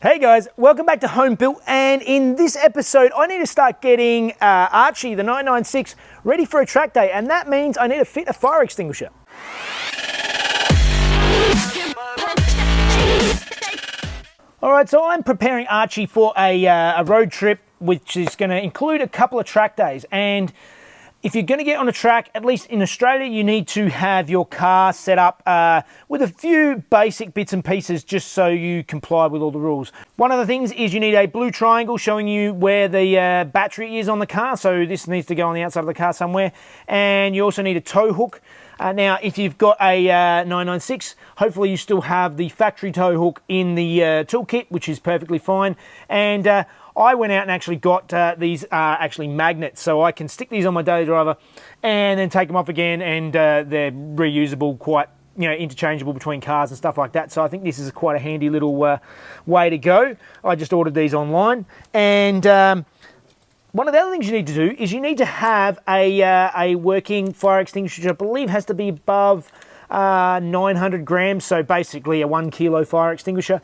Hey guys, welcome back to Home Built, and in this episode I need to start getting Archie, the 996, ready for a track day, and that means I need to fit a fire extinguisher. Alright, so I'm preparing Archie for a road trip which is going to include a couple of track days, and if you're going to get on a track, at least in Australia, you need to have your car set up with a few basic bits and pieces just so you comply with all the rules. One of the things is you need a blue triangle showing you where the battery is on the car, so this needs to go on the outside of the car somewhere, and you also need a tow hook. Now, if you've got a 996, hopefully you still have the factory tow hook in the toolkit, which is perfectly fine. And I went out and actually got these actually magnets, so I can stick these on my daily driver and then take them off again, and they're reusable, quite interchangeable between cars and stuff like that. So I think this is quite a handy little way to go. I just ordered these online, and one of the other things you need to do is you need to have a working fire extinguisher, which I believe has to be above 900 grams, so basically a 1 kilo fire extinguisher,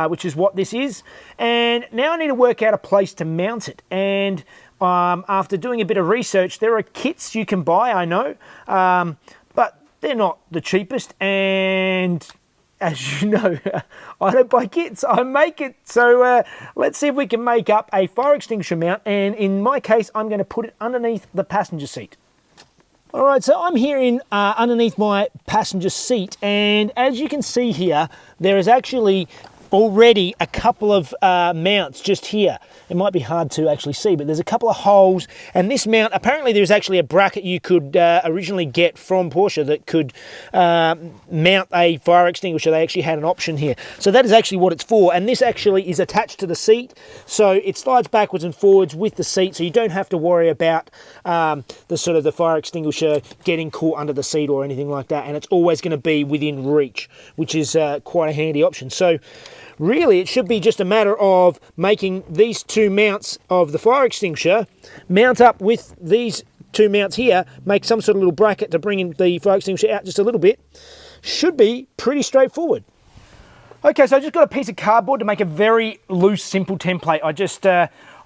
which is what this is. And now I need to work out a place to mount it, and after doing a bit of research, there are kits you can buy, I know, but they're not the cheapest, and as you know, I don't buy kits, I make it. So let's see if we can make up a fire extinguisher mount, and in my case I'm going to put it underneath the passenger seat. Alright, so I'm here in underneath my passenger seat, and as you can see here, there is actually already a couple of mounts just here. It might be hard to actually see, but there's a couple of holes, and this mount, apparently there's actually a bracket you could originally get from Porsche that could mount a fire extinguisher. They actually had an option here. So that is actually what it's for, and this actually is attached to the seat, so it slides backwards and forwards with the seat, so you don't have to worry about the fire extinguisher getting caught under the seat or anything like that, and it's always going to be within reach, which is quite a handy option. So really, it should be just a matter of making these two mounts of the fire extinguisher mount up with these two mounts here, make some sort of little bracket to bring in the fire extinguisher out just a little bit. Should be pretty straightforward. Okay, so I just got a piece of cardboard to make a very loose, simple template.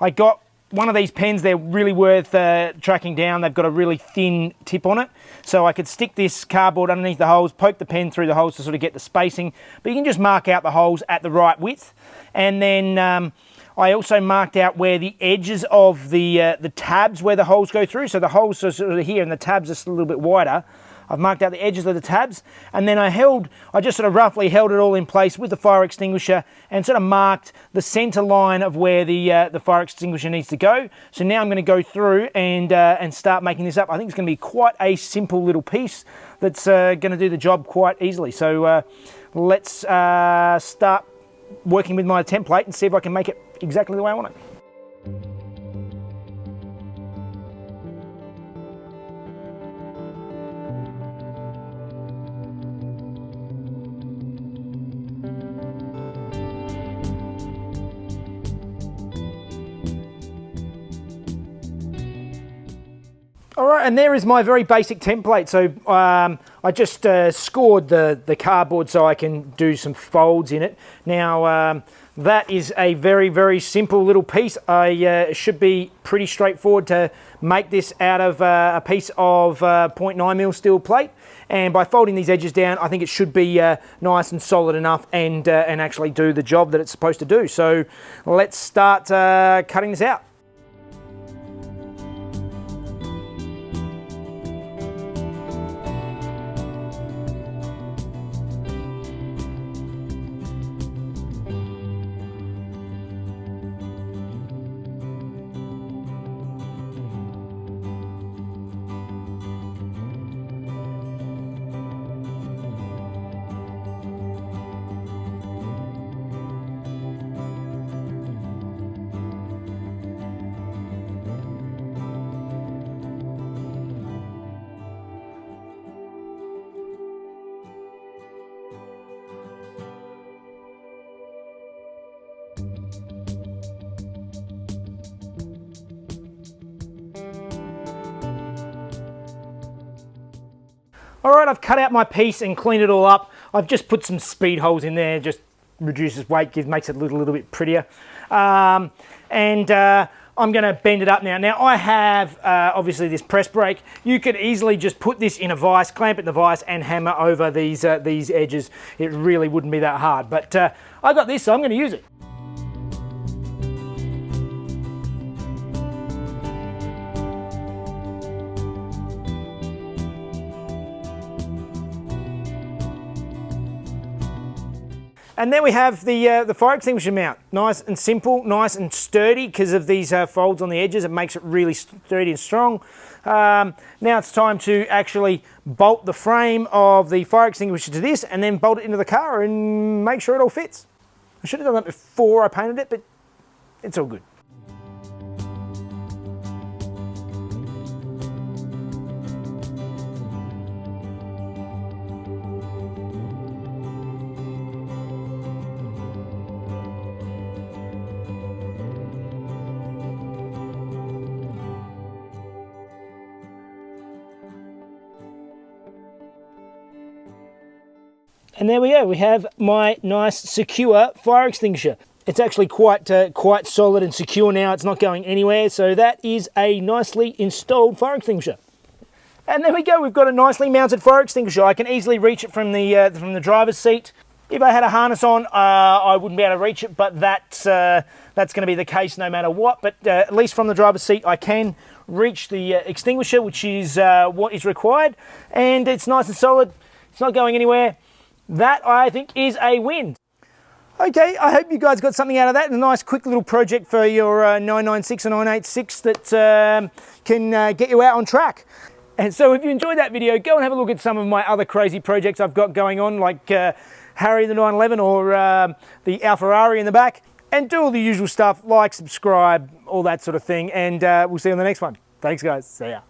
I got one of these pens. They're really worth tracking down. They've got a really thin tip on it, so I could stick this cardboard underneath the holes, poke the pen through the holes to sort of get the spacing, but you can just mark out the holes at the right width. And then I also marked out where the edges of the tabs, where the holes go through, so the holes are sort of here and the tabs are a little bit wider. I've marked out the edges of the tabs, and then I just sort of roughly held it all in place with the fire extinguisher and sort of marked the center line of where the fire extinguisher needs to go. So now I'm going to go through and start making this up. I think it's going to be quite a simple little piece that's going to do the job quite easily. So let's start working with my template and see if I can make it exactly the way I want it. Alright, and there is my very basic template. So I just scored the cardboard so I can do some folds in it. Now that is a very, very simple little piece. It should be pretty straightforward to make this out of a piece of 0.9mm steel plate. And by folding these edges down, I think it should be nice and solid enough and actually do the job that it's supposed to do. So let's start cutting this out. All right, I've cut out my piece and cleaned it all up. I've just put some speed holes in there, just reduces weight, makes it look a little bit prettier. I'm going to bend it up now. Now I have obviously this press brake. You could easily just put this in a vise, clamp it in the vise, and hammer over these edges. It really wouldn't be that hard. But I got this, so I'm going to use it. And then we have the fire extinguisher mount. Nice and simple, nice and sturdy because of these folds on the edges. It makes it really sturdy and strong. Now it's time to actually bolt the frame of the fire extinguisher to this and then bolt it into the car and make sure it all fits. I should have done that before I painted it, but it's all good. And there we go, we have my nice secure fire extinguisher. It's actually quite solid and secure now, it's not going anywhere, so that is a nicely installed fire extinguisher. And there we go, we've got a nicely mounted fire extinguisher. I can easily reach it from the driver's seat. If I had a harness on, I wouldn't be able to reach it, but that's going to be the case no matter what. But at least from the driver's seat, I can reach the extinguisher, which is what is required. And it's nice and solid, it's not going anywhere. That, I think, is a win. Okay, I hope you guys got something out of that. A nice quick little project for your 996 or 986 that can get you out on track. And so if you enjoyed that video, go and have a look at some of my other crazy projects I've got going on, like Harry the 911 or the Alfarari in the back. And do all the usual stuff, like, subscribe, all that sort of thing. And we'll see you on the next one. Thanks, guys. See ya.